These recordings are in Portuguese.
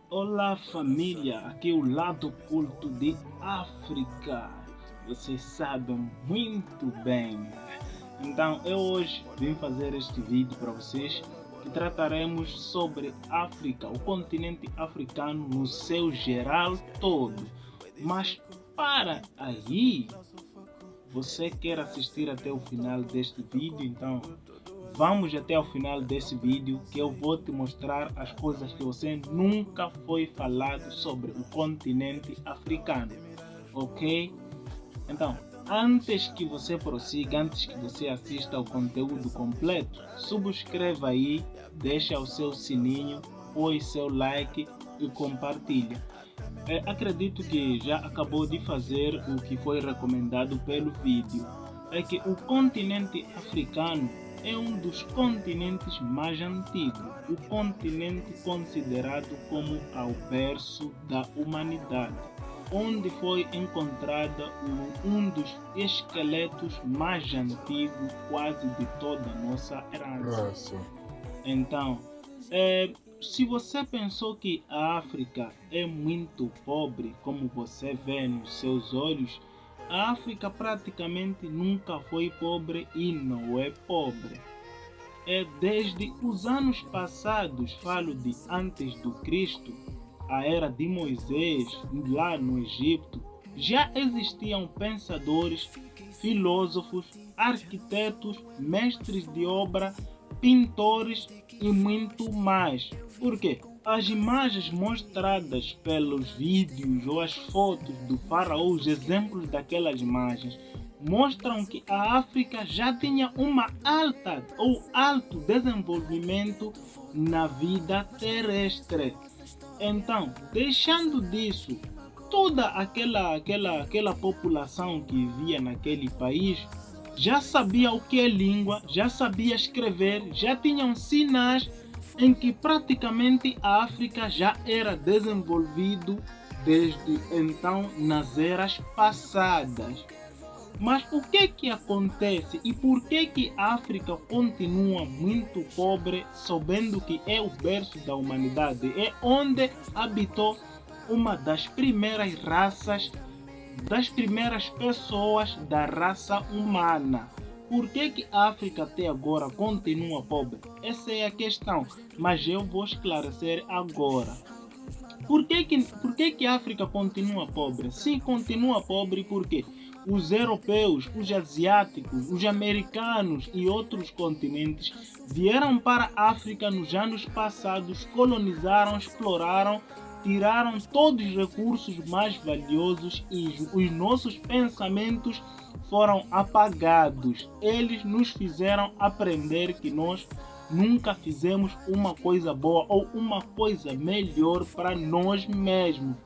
Olá família, aqui é o lado oculto de África. Vocês sabem muito bem. Então eu hoje vim fazer este vídeo para vocês que trataremos sobre África, o continente africano no seu geral todo. Mas para aí, você quer assistir até o final deste vídeo, então vamos até ao final desse vídeo que eu vou te mostrar as coisas que você nunca foi falado sobre o continente africano, ok? Então, antes que você prossiga, antes que você assista ao conteúdo completo, subscreva aí, deixa o seu sininho, põe seu like e compartilha. Acredito que já acabou de fazer o que foi recomendado pelo vídeo. É que o continente africano é um dos continentes mais antigos, o continente considerado como o berço da humanidade, onde foi encontrado um dos esqueletos mais antigos quase de toda a nossa herança. Então, se você pensou que a África é muito pobre, como você vê nos seus olhos, a África praticamente nunca foi pobre e não é pobre. Desde os anos passados, falo de antes do Cristo, a era de Moisés, lá no Egito, já existiam pensadores, filósofos, arquitetos, mestres de obra, pintores e muito mais. Por quê? As imagens mostradas pelos vídeos ou as fotos do faraó, os exemplos daquelas imagens, mostram que a África já tinha uma alto desenvolvimento na vida terrestre. Então, deixando disso, toda aquela população que vivia naquele país já sabia o que é língua, já sabia escrever, já tinham sinais em que praticamente a África já era desenvolvido desde então nas eras passadas. Mas o que acontece e por que a África continua muito pobre, sabendo que é o berço da humanidade, é onde habitou uma das primeiras raças, das primeiras pessoas da raça humana? Por que a África até agora continua pobre? Essa é a questão, mas eu vou esclarecer agora. Por que a África continua pobre? Sim, continua pobre porque os europeus, os asiáticos, os americanos e outros continentes vieram para a África nos anos passados, colonizaram, exploraram, tiraram todos os recursos mais valiosos e os nossos pensamentos foram apagados. Eles nos fizeram aprender que nós nunca fizemos uma coisa boa ou uma coisa melhor para nós mesmos.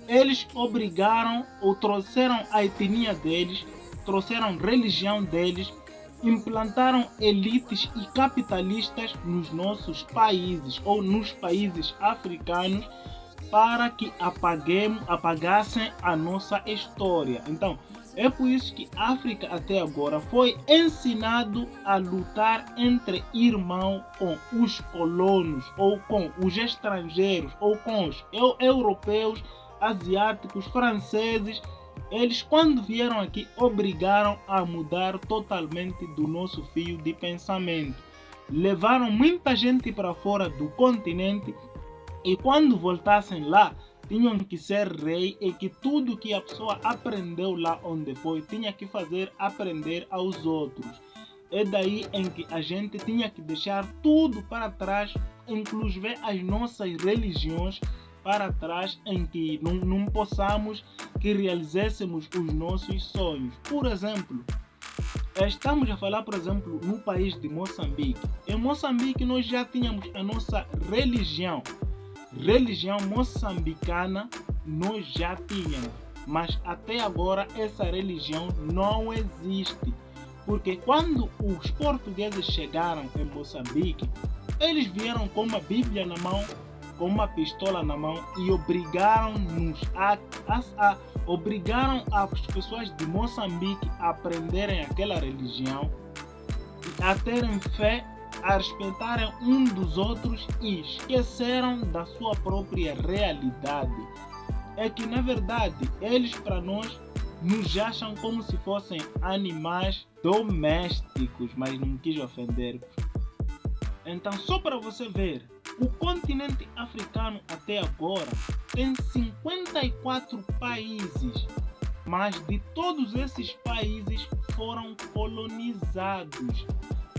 Eles obrigaram ou trouxeram a etnia deles, trouxeram religião deles, implantaram elites e capitalistas nos nossos países ou nos países africanos para que apagassem a nossa história. Então, é por isso que a África até agora foi ensinado a lutar entre irmãos com os colonos, ou com os estrangeiros, ou com os europeus, asiáticos, franceses. Eles, quando vieram aqui, obrigaram a mudar totalmente do nosso fio de pensamento. Levaram muita gente para fora do continente e quando voltassem lá, tinham que ser rei e que tudo que a pessoa aprendeu lá onde foi, tinha que fazer aprender aos outros. É daí em que a gente tinha que deixar tudo para trás, inclusive as nossas religiões para trás, em que não possamos que realizássemos os nossos sonhos. Por exemplo, estamos a falar, por exemplo, no país de Moçambique. Em Moçambique nós já tínhamos a nossa religião moçambicana, nós já tínhamos, mas até agora essa religião não existe, porque quando os portugueses chegaram em Moçambique, eles vieram com uma Bíblia na mão, com uma pistola na mão e obrigaram as pessoas de Moçambique a aprenderem aquela religião, a terem fé a respeitarem um dos outros e esqueceram da sua própria realidade. É que na verdade eles para nós nos acham como se fossem animais domésticos, mas não quis ofender. Então, só para você ver, o continente africano até agora tem 54 países, mas de todos esses países foram colonizados.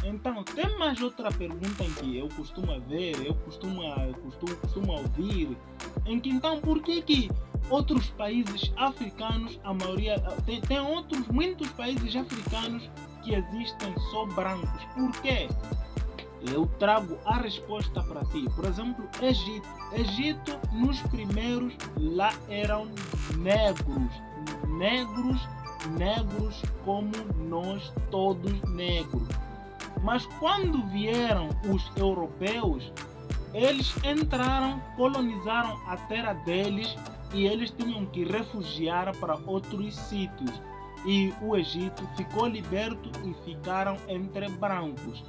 Então, tem mais outra pergunta em que eu costumo ver, eu costumo ouvir, em que então por que outros países africanos, a maioria, tem muitos países africanos que existem só brancos? Por quê? Eu trago a resposta para ti. Por exemplo, Egito nos primeiros lá eram negros como nós todos negros. Mas quando vieram os europeus, eles entraram, colonizaram a terra deles e eles tinham que refugiar para outros sítios. E o Egito ficou liberto e ficaram entre brancos.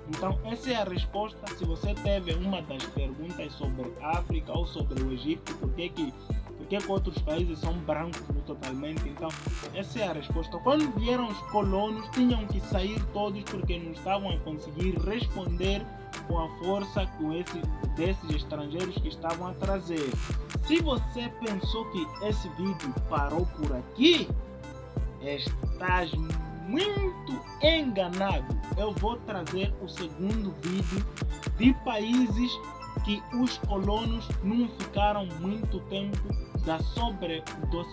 Então essa é a resposta. Se você teve uma das perguntas sobre a África ou sobre o Egito, por que outros países são brancos totalmente, então essa é a resposta. Quando vieram os colonos, tinham que sair todos porque não estavam a conseguir responder com a força desses estrangeiros que estavam a trazer. Se você pensou que esse vídeo parou por aqui, estás muito enganado. Eu vou trazer o segundo vídeo de países que os colonos não ficaram muito tempo da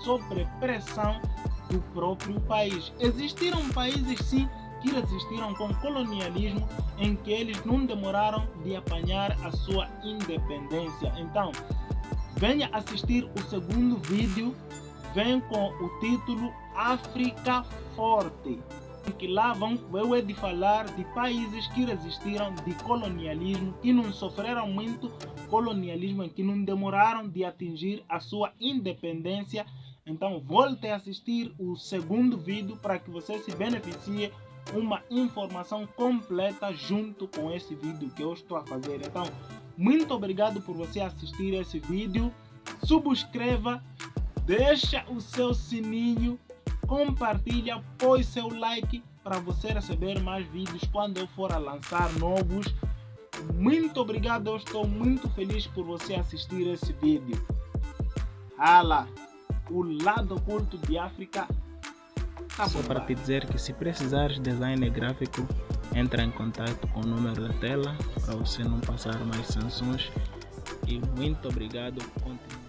sobrepressão do próprio país. Existiram países sim que resistiram com o colonialismo, em que eles não demoraram de apanhar a sua independência. Então, venha assistir o segundo vídeo, vem com o título África Forte, que lá eu hei de falar de países que resistiram de colonialismo, que não sofreram muito colonialismo, que não demoraram de atingir a sua independência. Então volte a assistir o segundo vídeo para que você se beneficie uma informação completa junto com esse vídeo que eu estou a fazer. Então, muito obrigado por você assistir esse vídeo. Subscreva, deixa o seu sininho, compartilha, põe seu like para você receber mais vídeos quando eu for a lançar novos. Muito obrigado, eu estou muito feliz por você assistir esse vídeo. O lado oculto de África. Só para te dizer que se precisares de design gráfico, entra em contato com o número da tela para você não passar mais sanções. E muito obrigado. Continue.